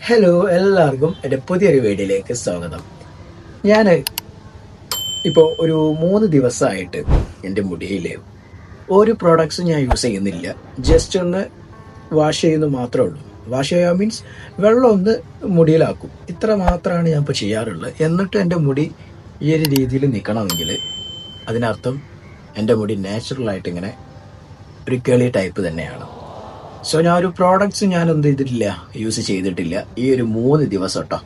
Hello, എല്ലാവർക്കും എൻ്റെ പുതിയൊരു വീഡിയോയിലേക്ക് സ്വാഗതം. ഞാൻ ഇപ്പോൾ ഒരു 3 ദിവസമായിട്ട് എൻ്റെ മുടിയിൽ ഒരു പ്രോഡക്ട്സും ഞാൻ യൂസ് ചെയ്യുന്നില്ല. ജസ്റ്റ് ഒന്ന് വാഷ് ചെയ്യുന്നത് മാത്രമേ ഉള്ളൂ. വാഷ് ചെയ്യുക മീൻസ് വെള്ളം ഒന്ന് മുടിയിലാക്കും. ഇത്ര മാത്രമാണ് ഞാൻ ഇപ്പോൾ ചെയ്യാറുള്ളത്. എന്നിട്ട് എൻ്റെ മുടി ഈ ഒരു രീതിയിൽ നിൽക്കണമെങ്കിൽ അതിനർത്ഥം എൻ്റെ മുടി നാച്ചുറലായിട്ട് ഇങ്ങനെ ഒരു കേളി ടൈപ്പ് തന്നെയാണ്. സോ ഞാൻ ഒരു പ്രോഡക്ട്സ് ഞാൻ എന്ത് ചെയ്തിട്ടില്ല, യൂസ് ചെയ്തിട്ടില്ല ഈ ഒരു 3 ദിവസം കേട്ടോ.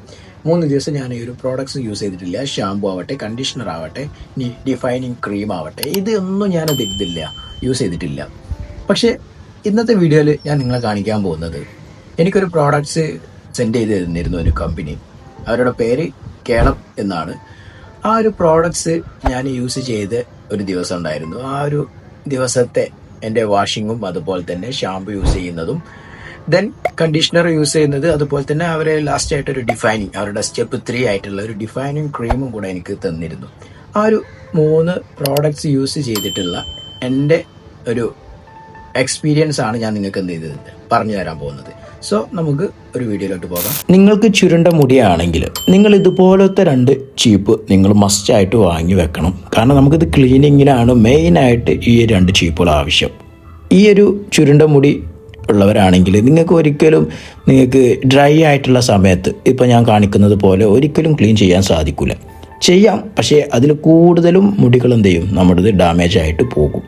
3 ദിവസം ഞാൻ ഈ ഒരു പ്രോഡക്ട്സ് യൂസ് ചെയ്തിട്ടില്ല. ഷാമ്പു ആവട്ടെ, കണ്ടീഷണർ ആവട്ടെ, ഡിഫൈനിങ് ക്രീം ആവട്ടെ, ഇതൊന്നും ഞാൻ ഇതില്ല, യൂസ് ചെയ്തിട്ടില്ല. പക്ഷേ ഇന്നത്തെ വീഡിയോയിൽ ഞാൻ നിങ്ങളെ കാണിക്കാൻ പോകുന്നത്, എനിക്കൊരു പ്രോഡക്ട്സ് സെൻഡ് ചെയ്ത് തന്നിരുന്നു ഒരു കമ്പനി. അവരുടെ പേര് കേളപ്പ് എന്നാണ്. ആ ഒരു പ്രോഡക്ട്സ് ഞാൻ യൂസ് ചെയ്ത് ഒരു ദിവസം ഉണ്ടായിരുന്നു. ആ ഒരു ദിവസത്തെ എൻ്റെ വാഷിങ്ങും അതുപോലെ തന്നെ ഷാമ്പു യൂസ് ചെയ്യുന്നതും ദെൻ കണ്ടീഷണർ യൂസ് ചെയ്യുന്നത്, അതുപോലെ തന്നെ അവർ ലാസ്റ്റ് ആയിട്ടൊരു ഡിഫൈനിങ്, അവരുടെ സ്റ്റെപ്പ് 3 ആയിട്ടുള്ള ഒരു ഡിഫൈനിങ് ക്രീമും കൂടെ എനിക്ക് തന്നിരുന്നു. ആ ഒരു 3 പ്രോഡക്ട്സ് യൂസ് ചെയ്തിട്ടുള്ള എൻ്റെ ഒരു എക്സ്പീരിയൻസ് ആണ് ഞാൻ നിങ്ങൾക്ക് എന്ത് ചെയ്തത് പറഞ്ഞു തരാൻ പോകുന്നത്. സോ നമുക്ക് ഒരു വീഡിയോയിലോട്ട് പോകാം. നിങ്ങൾക്ക് ചുരുണ്ട മുടിയാണെങ്കിൽ നിങ്ങൾ ഇതുപോലത്തെ 2 ചീപ്പ് നിങ്ങൾ മസ്റ്റായിട്ട് വാങ്ങി വെക്കണം. കാരണം നമുക്കിത് ക്ലീനിങ്ങിനാണ് മെയിനായിട്ട് ഈ 2 ചീപ്പുകൾ ആവശ്യം. ഈ ഒരു ചുരുണ്ട മുടി ഉള്ളവരാണെങ്കിൽ നിങ്ങൾക്ക് ഡ്രൈ ആയിട്ടുള്ള സമയത്ത് ഇപ്പോൾ ഞാൻ കാണിക്കുന്നത് പോലെ ഒരിക്കലും ക്ലീൻ ചെയ്യാൻ സാധിക്കില്ല. ചെയ്യാം, പക്ഷേ അതിൽ കൂടുതലും മുടികൾ എന്ത് ചെയ്യും, നമ്മുടേത് ഡാമേജ് ആയിട്ട് പോകും.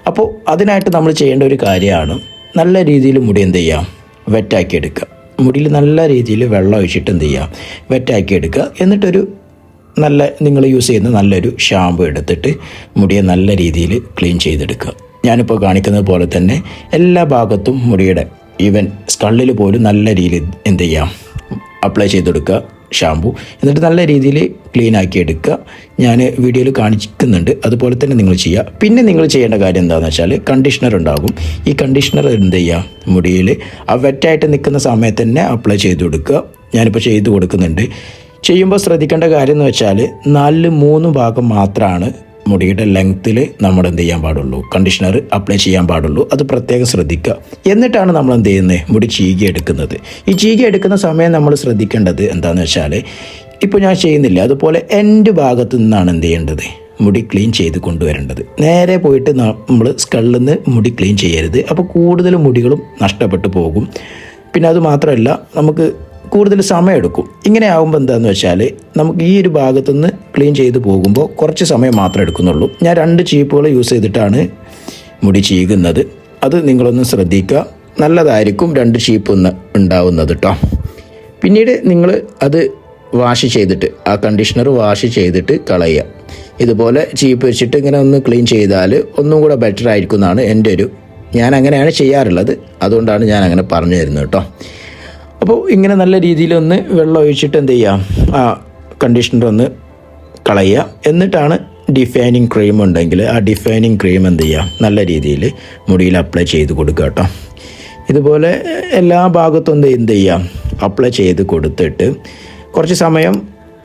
അപ്പോൾ അതിനായിട്ട് നമ്മൾ ചെയ്യേണ്ട ഒരു കാര്യമാണ്, നല്ല രീതിയിൽ മുടി എന്ത് ചെയ്യാം, വെറ്റാക്കി എടുക്കുക. മുടിയിൽ നല്ല രീതിയിൽ വെള്ളം ഒഴിച്ചിട്ട് എന്ത് ചെയ്യുക, വെറ്റാക്കി എടുക്കുക. എന്നിട്ടൊരു നിങ്ങൾ യൂസ് ചെയ്യുന്ന നല്ലൊരു ഷാമ്പു എടുത്തിട്ട് മുടിയെ നല്ല രീതിയിൽ ക്ലീൻ ചെയ്തെടുക്കുക. ഞാനിപ്പോൾ കാണിക്കുന്നത് പോലെ തന്നെ എല്ലാ ഭാഗത്തും മുടിയുടെ ഈവൻ സ്കള്ളിൽ പോലും നല്ല രീതിയിൽ എന്ത് ചെയ്യാം, അപ്ലൈ ചെയ്തെടുക്കുക ഷാമ്പു. എന്നിട്ട് നല്ല രീതിയിൽ ക്ലീൻ ആക്കി എടുക്കുക. ഞാൻ വീഡിയോയിൽ കാണിക്കുന്നുണ്ട്, അതുപോലെ തന്നെ നിങ്ങൾ ചെയ്യുക. പിന്നെ നിങ്ങൾ ചെയ്യേണ്ട കാര്യം എന്താണെന്ന് വെച്ചാൽ, കണ്ടീഷണർ ഉണ്ടാകും. ഈ കണ്ടീഷണർ എന്ത് ചെയ്യുക, മുടിയിൽ ആ വെറ്റായിട്ട് നിൽക്കുന്ന സമയത്ത് തന്നെ അപ്ലൈ ചെയ്ത് കൊടുക്കുക. ഞാനിപ്പോൾ ചെയ്ത് കൊടുക്കുന്നുണ്ട്. ചെയ്യുമ്പോൾ ശ്രദ്ധിക്കേണ്ട കാര്യം എന്ന് വെച്ചാൽ 4-3 ഭാഗം മാത്രമാണ് മുടിയുടെ ലെങ്ത്തിൽ നമ്മൾ എന്ത് ചെയ്യാൻ പാടുള്ളൂ, കണ്ടീഷണർ അപ്ലൈ ചെയ്യാൻ പാടുള്ളൂ. അത് പ്രത്യേകം ശ്രദ്ധിക്കുക. എന്നിട്ടാണ് നമ്മൾ എന്ത് ചെയ്യുന്നത്, മുടി ചീകി എടുക്കുന്നത്. ഈ ചീകി എടുക്കുന്ന സമയം നമ്മൾ ശ്രദ്ധിക്കേണ്ടത് എന്താണെന്ന് വെച്ചാൽ, ഇപ്പോൾ ഞാൻ ചെയ്യുന്നില്ല, അതുപോലെ എൻ്റെ ഭാഗത്തു നിന്നാണ് എന്ത് ചെയ്യേണ്ടത്, മുടി ക്ലീൻ ചെയ്ത് കൊണ്ടുവരേണ്ടത്. നേരെ പോയിട്ട് നമ്മൾ സ്കള്ളിൽ നിന്ന് മുടി ക്ലീൻ ചെയ്യരുത്. അപ്പോൾ കൂടുതൽ മുടികളും നഷ്ടപ്പെട്ടു പോകും. പിന്നെ അത് മാത്രമല്ല, നമുക്ക് കൂടുതൽ സമയമെടുക്കും. ഇങ്ങനെ ആകുമ്പോൾ എന്താണെന്ന് വെച്ചാൽ, നമുക്ക് ഈ ഒരു ഭാഗത്തുനിന്ന് ക്ലീൻ ചെയ്ത് പോകുമ്പോൾ കുറച്ച് സമയം മാത്രമേ എടുക്കുന്നുള്ളൂ. ഞാൻ 2 ചീപ്പുകൾ യൂസ് ചെയ്തിട്ടാണ് മുടി ചീകുന്നത്. അത് നിങ്ങളൊന്ന് ശ്രദ്ധിക്കുക. നല്ലതായിരിക്കും 2 ചീപ്പ് ഉണ്ടാവുന്നത് കേട്ടോ. പിന്നീട് നിങ്ങൾ അത് വാഷ് ചെയ്തിട്ട്, ആ കണ്ടീഷണർ വാഷ് ചെയ്തിട്ട് കളയുക. ഇതുപോലെ ചീപ്പ് വെച്ചിട്ട് ഇങ്ങനെ ഒന്ന് ക്ലീൻ ചെയ്താൽ ഒന്നും കൂടെ ബെറ്റർ ആയിരിക്കും എന്നാണ് ഞാൻ അങ്ങനെയാണ് ചെയ്യാറുള്ളത്. അതുകൊണ്ടാണ് ഞാൻ അങ്ങനെ പറഞ്ഞു തരുന്നത് കേട്ടോ. അപ്പോൾ ഇങ്ങനെ നല്ല രീതിയിലൊന്ന് വെള്ളം ഒഴിച്ചിട്ട് എന്ത് ചെയ്യാം, ആ കണ്ടീഷണർ ഒന്ന് കളയുക. എന്നിട്ടാണ് ഡിഫൈനിങ് ക്രീം ഉണ്ടെങ്കിൽ ആ ഡിഫൈനിങ് ക്രീം എന്ത് ചെയ്യുക, നല്ല രീതിയിൽ മുടിയിൽ അപ്ലൈ ചെയ്ത് കൊടുക്കുക കേട്ടോ. ഇതുപോലെ എല്ലാ ഭാഗത്തും എന്ത് ചെയ്യാം, അപ്ലൈ ചെയ്ത് കൊടുത്തിട്ട് കുറച്ച് സമയം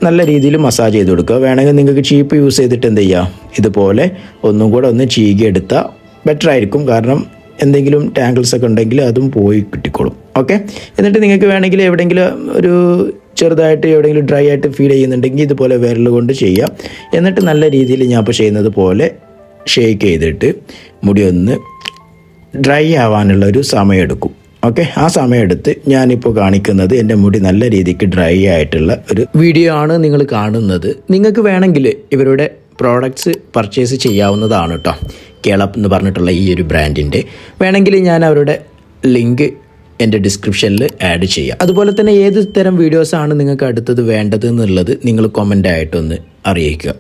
നല്ല രീതിയിൽ മസാജ് ചെയ്ത് കൊടുക്കുക. വേണമെങ്കിൽ നിങ്ങൾക്ക് ചീപ്പ് യൂസ് ചെയ്തിട്ട് എന്ത് ചെയ്യുക, ഇതുപോലെ ഒന്നും കൂടെ ഒന്ന് ചീകിയെടുത്താൽ ബെറ്റർ ആയിരിക്കും. കാരണം എന്തെങ്കിലും ടാങ്കിൾസ് ഒക്കെ ഉണ്ടെങ്കിൽ അതും പോയി കിട്ടിക്കോളും. ഓക്കെ, എന്നിട്ട് നിങ്ങൾക്ക് വേണമെങ്കിൽ എവിടെയെങ്കിലും ഒരു ചെറുതായിട്ട് എവിടെയെങ്കിലും ഡ്രൈ ആയിട്ട് ഫീൽ ചെയ്യുന്നുണ്ടെങ്കിൽ ഇതുപോലെ വിരൽ കൊണ്ട് ചെയ്യാം. എന്നിട്ട് നല്ല രീതിയിൽ ഞാൻ ഇപ്പോൾ ചെയ്യുന്നത് പോലെ ഷേക്ക് ചെയ്തിട്ട് മുടി ഒന്ന് ഡ്രൈ ആവാനുള്ളൊരു സമയമെടുക്കും. ഓക്കെ, ആ സമയമെടുത്ത് ഞാനിപ്പോൾ കാണിക്കുന്നത് എൻ്റെ മുടി നല്ല രീതിക്ക് ഡ്രൈ ആയിട്ടുള്ള ഒരു വീഡിയോ ആണ് നിങ്ങൾ കാണുന്നത്. നിങ്ങൾക്ക് വേണമെങ്കിൽ ഇവരുടെ പ്രോഡക്ട്സ് പർച്ചേസ് ചെയ്യാവുന്നതാണ് കേട്ടോ. കേളപ്പ് എന്ന് പറഞ്ഞിട്ടുള്ള ഈ ഒരു ബ്രാൻഡിൻ്റെ വേണമെങ്കിൽ ഞാൻ അവരുടെ ലിങ്ക് എൻ്റെ ഡിസ്ക്രിപ്ഷനിൽ ആഡ് ചെയ്യാം. അതുപോലെ തന്നെ ഏത് തരം വീഡിയോസാണ് നിങ്ങൾക്ക് അടുത്തത് വേണ്ടത് എന്നുള്ളത് നിങ്ങൾ കമൻ്റ് ആയിട്ടൊന്ന് അറിയിക്കുക.